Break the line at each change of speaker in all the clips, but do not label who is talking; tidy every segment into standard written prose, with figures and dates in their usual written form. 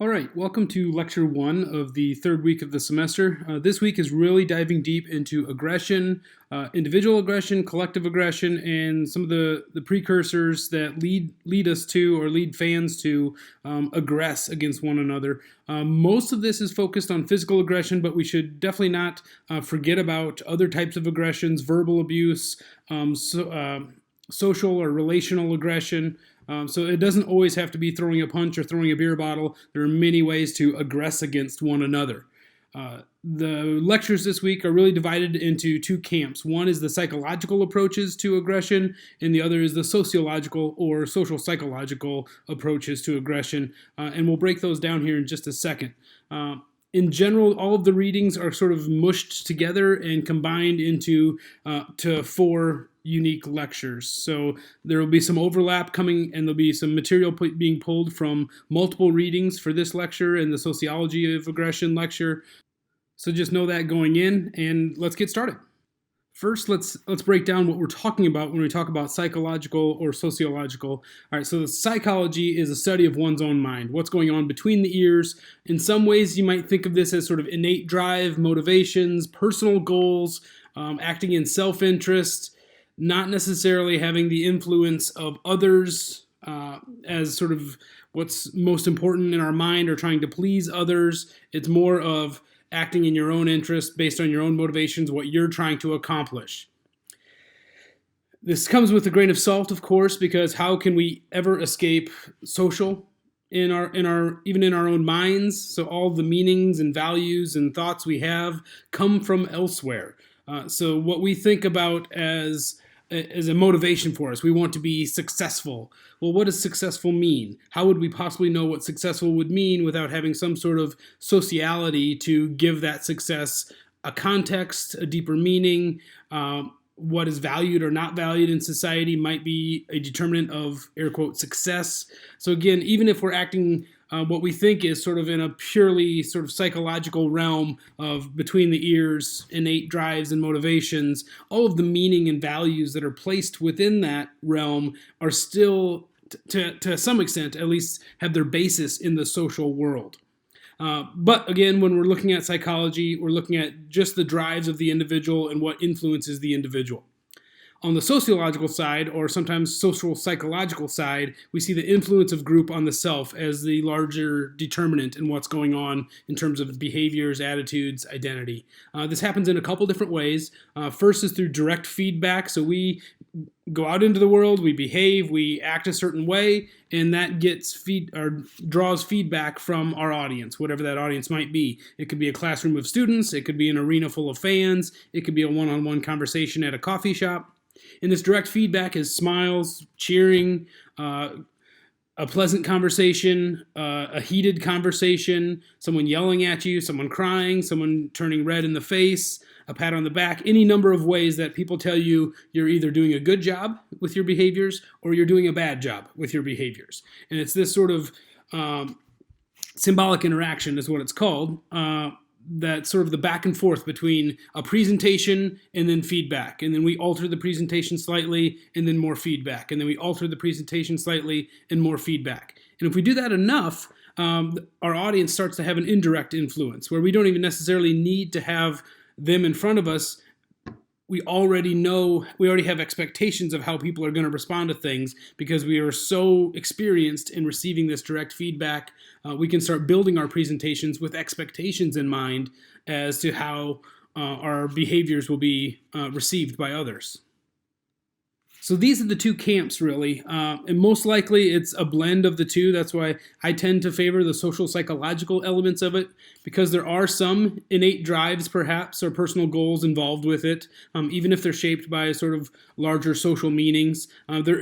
All right, welcome to lecture one of the third week of the semester. This week is really diving deep into aggression, individual aggression, collective aggression, and some of the precursors that lead us to or lead fans to aggress against one another. Most of this is focused on physical aggression, but we should definitely not forget about other types of aggressions, verbal abuse, social or relational aggression. So it doesn't always have to be throwing a punch or throwing a beer bottle. There are many ways to aggress against one another. The lectures this week are really divided into two camps. One is the psychological approaches to aggression, and the other is the sociological or social psychological approaches to aggression. And we'll break those down here in just a second. In general, all of the readings are sort of mushed together and combined into to four unique lectures. So there will be some overlap coming, and there'll be some material being pulled from multiple readings for this lecture and the sociology of aggression lecture. So just know that going in, and let's get started. First, let's break down what we're talking about when we talk about psychological or sociological. All right, so the psychology is a study of one's own mind, what's going on between the ears. In some ways, you might think of this as sort of innate drive, motivations, personal goals, acting in self-interest, not necessarily having the influence of others as sort of what's most important in our mind or trying to please others. It's more of acting in your own interest based on your own motivations, what you're trying to accomplish. This comes with a grain of salt, of course, because how can we ever escape social in our even in our own minds? So all the meanings and values and thoughts we have come from elsewhere. So what we think about as a motivation for us. We want to be successful. Well, what does successful mean? How would we possibly know what successful would mean without having some sort of sociality to give that success a context, a deeper meaning? What is valued or not valued in society might be a determinant of, air quote, success. So again, even if we're acting what we think is sort of in a purely sort of psychological realm of between the ears, innate drives and motivations, all of the meaning and values that are placed within that realm are still, to some extent, at least have their basis in the social world. But again, when we're looking at psychology, we're looking at just the drives of the individual and what influences the individual. On the sociological side, or sometimes social psychological side, we see the influence of group on the self as the larger determinant in what's going on in terms of behaviors, attitudes, identity. This happens in a couple different ways. First is through direct feedback. So we go out into the world, we behave, we act a certain way, and that draws feedback from our audience, whatever that audience might be. It could be a classroom of students, it could be an arena full of fans, it could be a one-on-one conversation at a coffee shop. And this direct feedback is smiles, cheering, a pleasant conversation, a heated conversation, someone yelling at you, someone crying, someone turning red in the face, a pat on the back, any number of ways that people tell you you're either doing a good job with your behaviors or you're doing a bad job with your behaviors. And it's this sort of symbolic interaction is what it's called, that sort of the back and forth between a presentation and then feedback. And then we alter the presentation slightly and then more feedback. And then we alter the presentation slightly and more feedback. And if we do that enough, our audience starts to have an indirect influence where we don't even necessarily need to have them in front of us. We already have expectations of how people are going to respond to things because we are so experienced in receiving this direct feedback. We can start building our presentations with expectations in mind as to how our behaviors will be received by others. So these are the two camps, really, and most likely it's a blend of the two. That's why I tend to favor the social psychological elements of it, because there are some innate drives, perhaps, or personal goals involved with it, even if they're shaped by sort of larger social meanings. There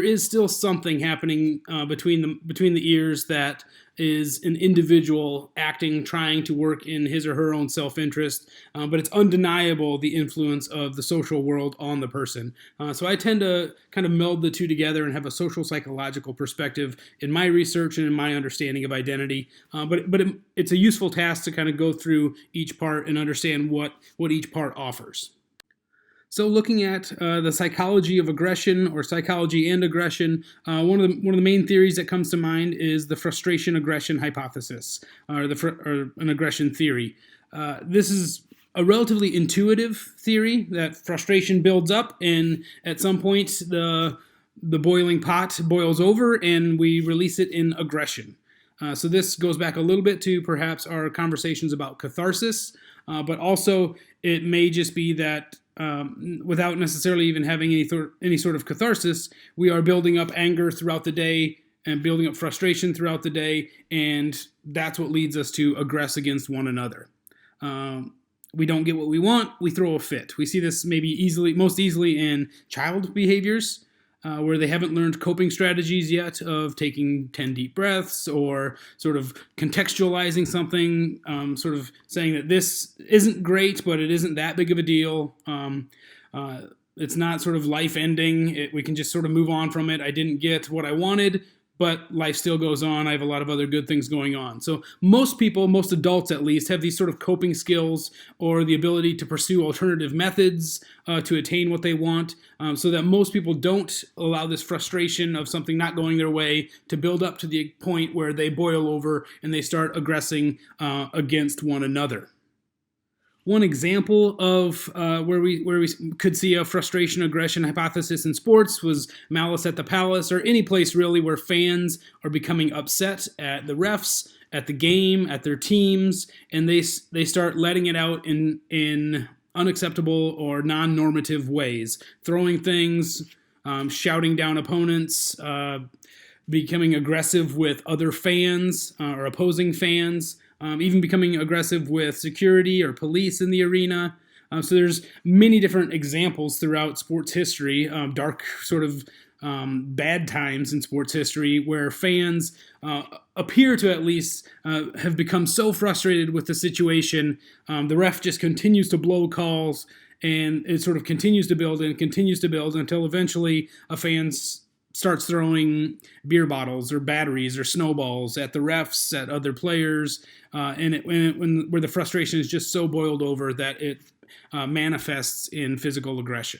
is still something happening between the ears that is an individual acting, trying to work in his or her own self-interest, but it's undeniable the influence of the social world on the person. So I tend to kind of meld the two together and have a social psychological perspective in my research and in my understanding of identity. But it's a useful task to kind of go through each part and understand what each part offers. So, looking at the psychology of aggression, or psychology and aggression, one of the main theories that comes to mind is the frustration aggression hypothesis, or an aggression theory. This is a relatively intuitive theory that frustration builds up, and at some point the boiling pot boils over, and we release it in aggression. So this goes back a little bit to perhaps our conversations about catharsis, but also it may just be that without necessarily even having any sort of catharsis, we are building up anger throughout the day and building up frustration throughout the day, and that's what leads us to aggress against one another. We don't get what we want, we throw a fit. We see this most easily in child behaviors, where they haven't learned coping strategies yet of taking 10 deep breaths, or sort of contextualizing something, sort of saying that this isn't great, but it isn't that big of a deal. It's not sort of life-ending. We can just sort of move on from it. I didn't get what I wanted, but life still goes on. I have a lot of other good things going on. So most people, most adults at least, have these sort of coping skills or the ability to pursue alternative methods to attain what they want, so that most people don't allow this frustration of something not going their way to build up to the point where they boil over and they start aggressing against one another. One example of where we could see a frustration aggression hypothesis in sports was Malice at the Palace, or any place really where fans are becoming upset at the refs, at the game, at their teams, and they start letting it out in unacceptable or non-normative ways, throwing things, shouting down opponents, becoming aggressive with other fans or opposing fans. Even becoming aggressive with security or police in the arena. So there's many different examples throughout sports history, dark sort of bad times in sports history, where fans appear to at least have become so frustrated with the situation, the ref just continues to blow calls, and it sort of continues to build until eventually a fan starts throwing beer bottles or batteries or snowballs at the refs, at other players, where the frustration is just so boiled over that it manifests in physical aggression.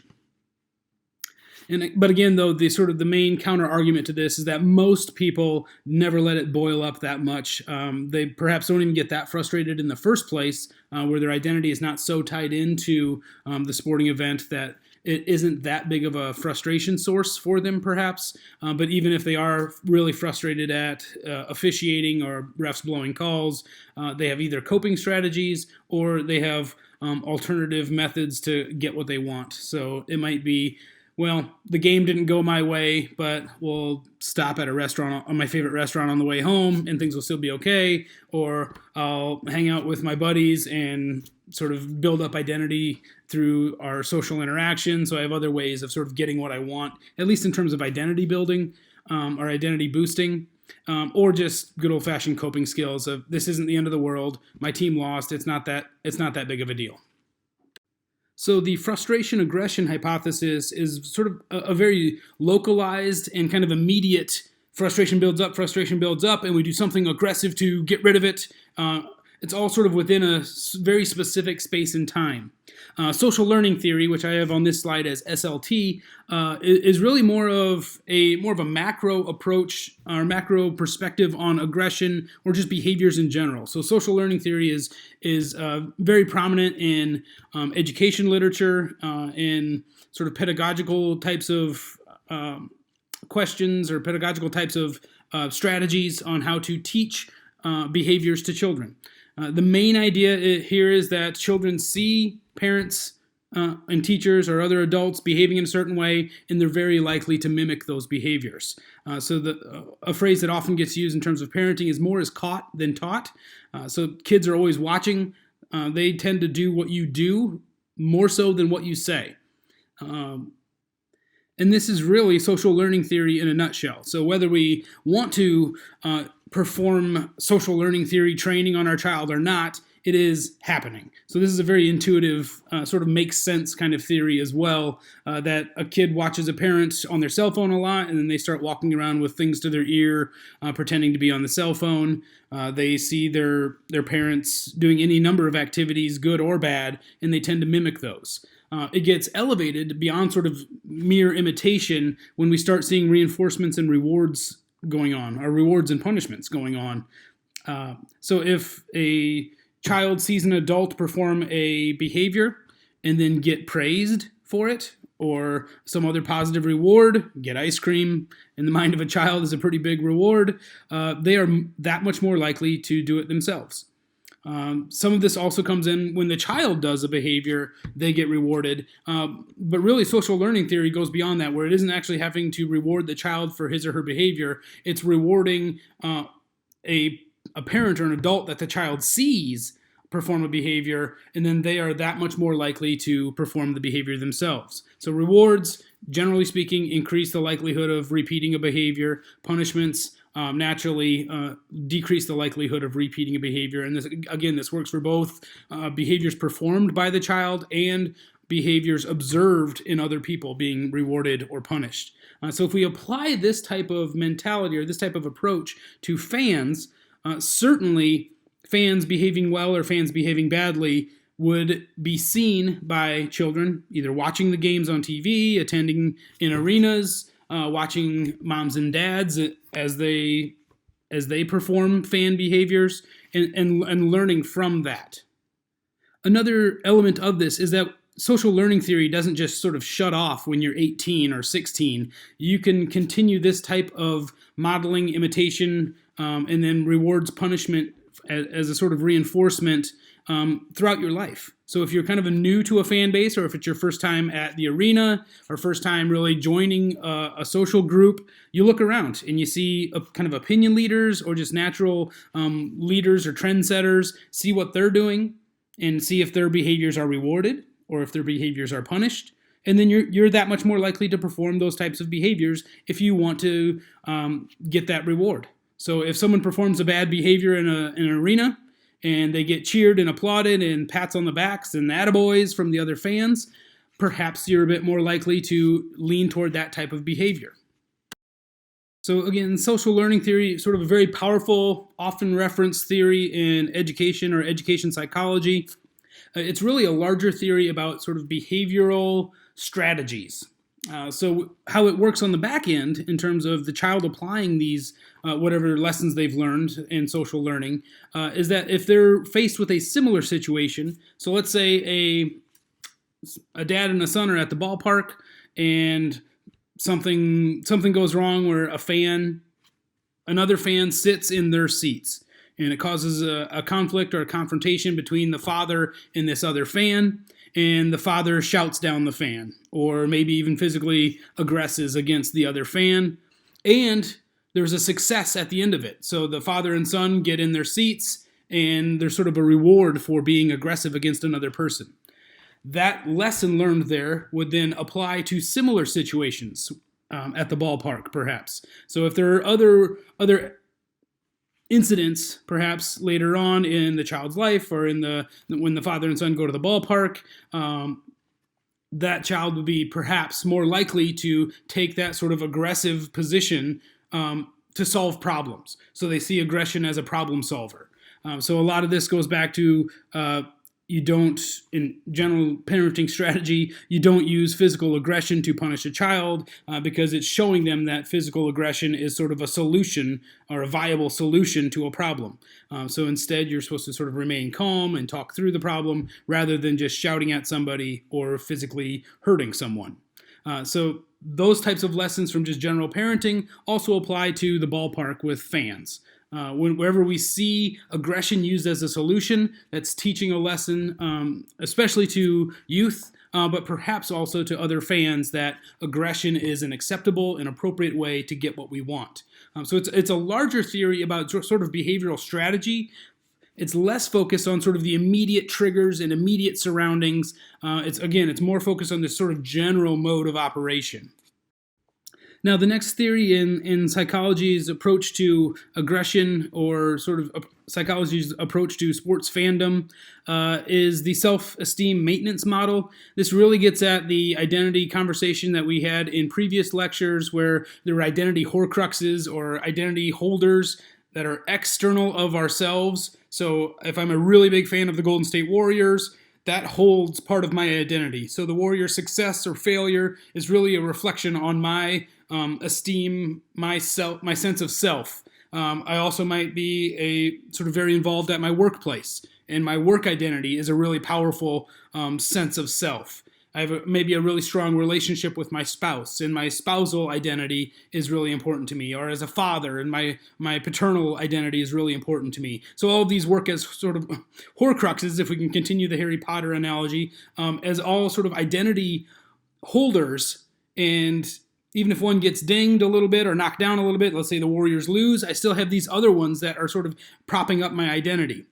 But again, though, the main counter argument to this is that most people never let it boil up that much. They perhaps don't even get that frustrated in the first place, where their identity is not so tied into the sporting event that it isn't that big of a frustration source for them, perhaps. But even if they are really frustrated at officiating or refs blowing calls, they have either coping strategies or they have alternative methods to get what they want. So it might be, well, the game didn't go my way, but we'll stop at a restaurant, my favorite restaurant, on the way home, and things will still be okay. Or I'll hang out with my buddies and sort of build up identity through our social interaction. So I have other ways of sort of getting what I want, at least in terms of identity building or identity boosting, or just good old-fashioned coping skills of, this isn't the end of the world. My team lost. It's not that big of a deal. So the frustration aggression hypothesis is sort of a very localized and kind of immediate frustration builds up, and we do something aggressive to get rid of it. It's all sort of within a very specific space and time. Social learning theory, which I have on this slide as SLT, is really more of a macro approach or macro perspective on aggression or just behaviors in general. So social learning theory is very prominent in education literature, in sort of pedagogical types of questions or pedagogical types of strategies on how to teach behaviors to children. The main idea here is that children see parents and teachers or other adults behaving in a certain way, and they're very likely to mimic those behaviors. So a phrase that often gets used in terms of parenting is more is caught than taught. So kids are always watching. They tend to do what you do more so than what you say. And this is really social learning theory in a nutshell. So whether we want to perform social learning theory training on our child or not, it is happening. So this is a very intuitive, sort of makes sense kind of theory as well, that a kid watches a parent on their cell phone a lot, and then they start walking around with things to their ear, pretending to be on the cell phone. They see their parents doing any number of activities, good or bad, and they tend to mimic those. it gets elevated beyond sort of mere imitation when we start seeing reinforcements and rewards going on, or rewards and punishments going on. So if a child sees an adult perform a behavior and then get praised for it, or some other positive reward, get ice cream in the mind of a child is a pretty big reward, they are that much more likely to do it themselves. Some of this also comes in when the child does a behavior, they get rewarded. But really, social learning theory goes beyond that, where it isn't actually having to reward the child for his or her behavior. It's rewarding a parent or an adult that the child sees perform a behavior, and then they are that much more likely to perform the behavior themselves. So rewards, generally speaking, increase the likelihood of repeating a behavior. Punishments naturally decrease the likelihood of repeating a behavior. And this works for both behaviors performed by the child and behaviors observed in other people being rewarded or punished. So if we apply this type of mentality or this type of approach to fans, certainly fans behaving well or fans behaving badly would be seen by children either watching the games on TV, attending in arenas, watching moms and dads as they perform fan behaviors, and learning from that. Another element of this is that social learning theory doesn't just sort of shut off when you're 18 or 16. You can continue this type of modeling, imitation, and then rewards punishment as a sort of reinforcement throughout your life. So if you're kind of new to a fan base, or if it's your first time at the arena, or first time really joining a social group, you look around and you see kind of opinion leaders or just natural leaders or trendsetters, see what they're doing and see if their behaviors are rewarded or if their behaviors are punished. And then you're that much more likely to perform those types of behaviors if you want to get that reward. So if someone performs a bad behavior in an arena and they get cheered and applauded and pats on the backs and attaboys from the other fans, perhaps you're a bit more likely to lean toward that type of behavior. So again, social learning theory, sort of a very powerful, often referenced theory in education or education psychology. It's really a larger theory about sort of behavioral strategies. So how it works on the back end in terms of the child applying these whatever lessons they've learned in social learning is that if they're faced with a similar situation, so let's say a dad and a son are at the ballpark and something goes wrong where another fan sits in their seats, and it causes a conflict or a confrontation between the father and this other fan, and the father shouts down the fan, or maybe even physically aggresses against the other fan, and there's a success at the end of it. So the father and son get in their seats, and there's sort of a reward for being aggressive against another person. That lesson learned there would then apply to similar situations at the ballpark, perhaps. So if there are other incidents, perhaps later on in the child's life, or when the father and son go to the ballpark, that child would be perhaps more likely to take that sort of aggressive position to solve problems. So they see aggression as a problem solver. So a lot of this goes back to in general parenting strategy, you don't use physical aggression to punish a child because it's showing them that physical aggression is sort of a solution or a viable solution to a problem. So instead, you're supposed to sort of remain calm and talk through the problem rather than just shouting at somebody or physically hurting someone. So those types of lessons from just general parenting also apply to the ballpark with fans. Wherever we see aggression used as a solution, that's teaching a lesson, especially to youth, but perhaps also to other fans, that aggression is an acceptable and appropriate way to get what we want. So it's a larger theory about sort of behavioral strategy. It's less focused on sort of the immediate triggers and immediate surroundings. It's more focused on this sort of general mode of operation. Now, the next theory in psychology's approach to aggression, or sort of psychology's approach to sports fandom, is the self-esteem maintenance model. This really gets at the identity conversation that we had in previous lectures, where there were identity horcruxes or identity holders that are external of ourselves. So if I'm a really big fan of the Golden State Warriors, that holds part of my identity. So the Warriors' success or failure is really a reflection on my esteem, my sense of self. I also might be a sort of very involved at my workplace, and my work identity is a really powerful sense of self. I have maybe a really strong relationship with my spouse, and my spousal identity is really important to me. Or as a father, and my paternal identity is really important to me. So all of these work as sort of Horcruxes, if we can continue the Harry Potter analogy, as all sort of identity holders. And even if one gets dinged a little bit or knocked down a little bit, let's say the Warriors lose, I still have these other ones that are sort of propping up my identity.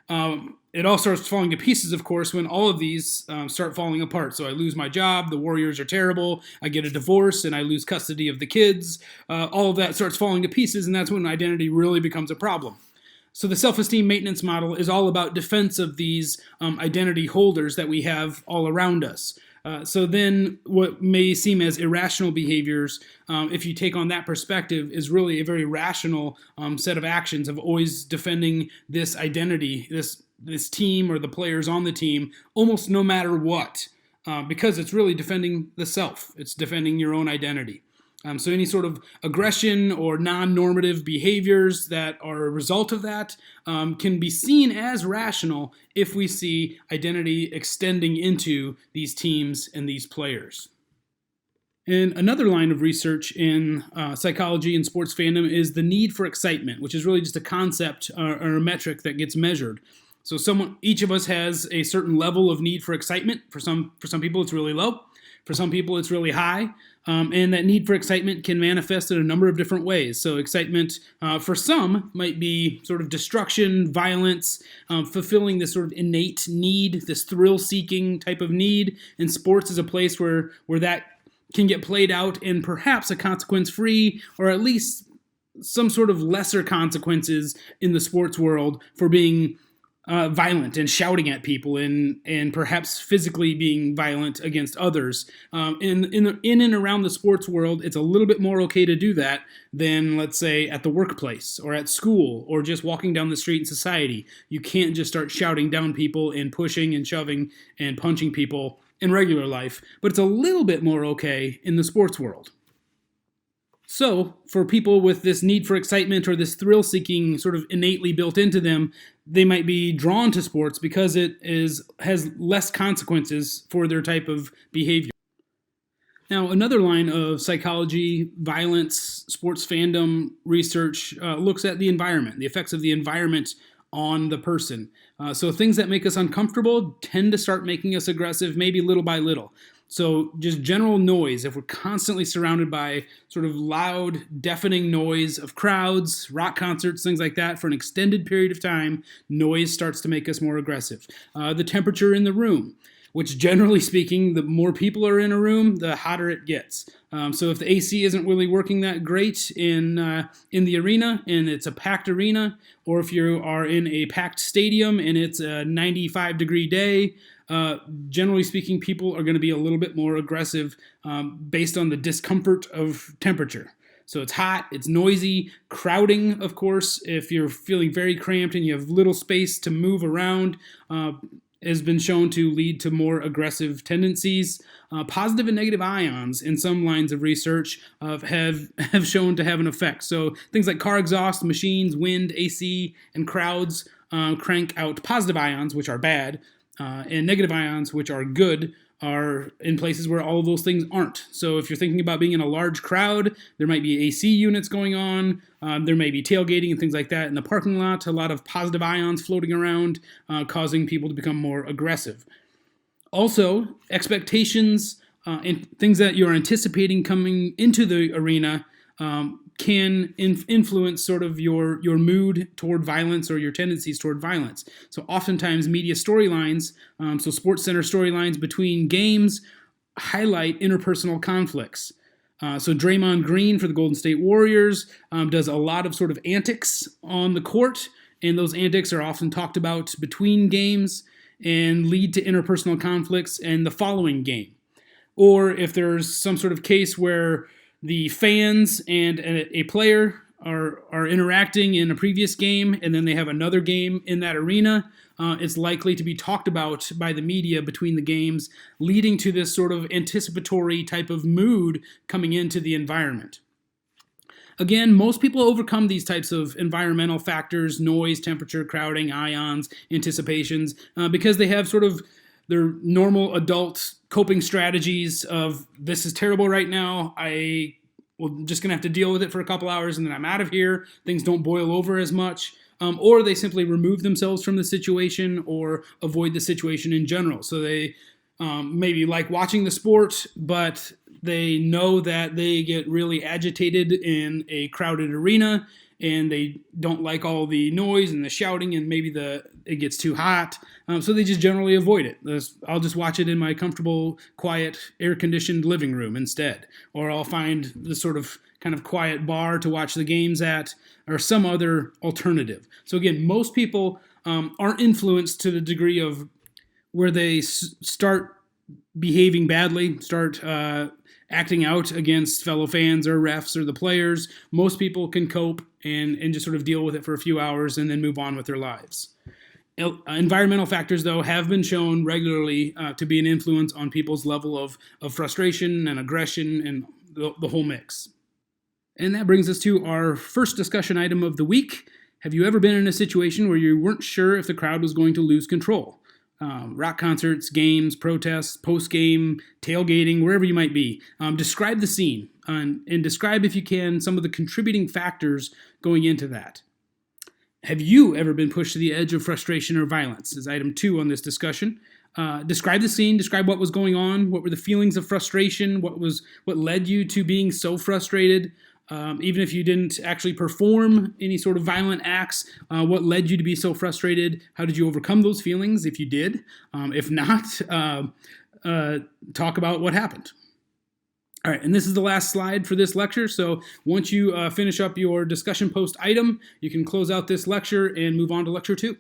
It all starts falling to pieces, of course, when all of these start falling apart. So I lose my job, the Warriors are terrible, I get a divorce, and I lose custody of the kids. All of that starts falling to pieces, and that's when identity really becomes a problem. So the self-esteem maintenance model is all about defense of these identity holders that we have all around us. So then what may seem as irrational behaviors, if you take on that perspective, is really a very rational set of actions of always defending this identity, this team or the players on the team, almost no matter what, because it's really defending the self. It's defending your own identity. So any sort of aggression or non-normative behaviors that are a result of that can be seen as rational if we see identity extending into these teams and these players. And another line of research in psychology and sports fandom is the need for excitement, which is really just a concept or a metric that gets measured. So each of us has a certain level of need for excitement. For some people, it's really low. For some people, it's really high. And that need for excitement can manifest in a number of different ways. So excitement for some might be sort of destruction, violence, fulfilling this sort of innate need, this thrill-seeking type of need. And sports is a place where that can get played out in perhaps a consequence-free or at least some sort of lesser consequences in the sports world for being violent and shouting at people and perhaps physically being violent against others. In and around the sports world, it's a little bit more okay to do that than, let's say, at the workplace or at school or just walking down the street in society. You can't just start shouting down people and pushing and shoving and punching people in regular life, but it's a little bit more okay in the sports world. So, for people with this need for excitement or this thrill-seeking sort of innately built into them, they might be drawn to sports because it has less consequences for their type of behavior. Now, another line of psychology, violence, sports fandom research looks at the environment, the effects of the environment on the person. So things that make us uncomfortable tend to start making us aggressive, maybe little by little. So just general noise, if we're constantly surrounded by sort of loud, deafening noise of crowds, rock concerts, things like that for an extended period of time, noise starts to make us more aggressive. The temperature in the room, which generally speaking, the more people are in a room, the hotter it gets. So if the AC isn't really working that great in the arena and it's a packed arena, or if you are in a packed stadium and it's a 95-degree day, generally speaking, people are going to be a little bit more aggressive based on the discomfort of temperature. So it's hot, it's noisy, crowding, of course, if you're feeling very cramped and you have little space to move around, has been shown to lead to more aggressive tendencies. Positive and negative ions in some lines of research have shown to have an effect. So things like car exhaust, machines, wind, AC, and crowds crank out positive ions, which are bad, and negative ions, which are good, are in places where all of those things aren't. So if you're thinking about being in a large crowd, there might be AC units going on, there may be tailgating and things like that in the parking lot, a lot of positive ions floating around, causing people to become more aggressive. Also, expectations and things that you're anticipating coming into the arena can influence sort of your mood toward violence or your tendencies toward violence. So oftentimes media storylines, so Sports Center storylines between games highlight interpersonal conflicts. So Draymond Green for the Golden State Warriors does a lot of sort of antics on the court, and those antics are often talked about between games and lead to interpersonal conflicts in the following game. Or if there's some sort of case where the fans and a player are interacting in a previous game and then they have another game in that arena, it's likely to be talked about by the media between the games, leading to this sort of anticipatory type of mood coming into the environment. Again, most people overcome these types of environmental factors, noise, temperature, crowding, ions, anticipations, because they have sort of their normal adult coping strategies of, this is terrible right now, I'm just going to have to deal with it for a couple hours and then I'm out of here, things don't boil over as much, or they simply remove themselves from the situation or avoid the situation in general. So they maybe like watching the sport, but they know that they get really agitated in a crowded arena and they don't like all the noise and the shouting and maybe it gets too hot. So they just generally avoid it. I'll just watch it in my comfortable, quiet, air-conditioned living room instead. Or I'll find the sort of kind of quiet bar to watch the games at, or some other alternative. So again, most people aren't influenced to the degree of where they start behaving badly, start acting out against fellow fans or refs or the players. Most people can cope and just sort of deal with it for a few hours and then move on with their lives. Environmental factors, though, have been shown regularly to be an influence on people's level of frustration and aggression and the whole mix. And that brings us to our first discussion item of the week. Have you ever been in a situation where you weren't sure if the crowd was going to lose control? Rock concerts, games, protests, post-game, tailgating, wherever you might be. Describe the scene and describe, if you can, some of the contributing factors going into that. Have you ever been pushed to the edge of frustration or violence? Is item 2 on this discussion. Describe the scene, describe what was going on, what were the feelings of frustration, what led you to being so frustrated. Even if you didn't actually perform any sort of violent acts, what led you to be so frustrated? How did you overcome those feelings, if you did? If not, talk about what happened. All right, and this is the last slide for this lecture, so once you finish up your discussion post item, you can close out this lecture and move on to lecture 2.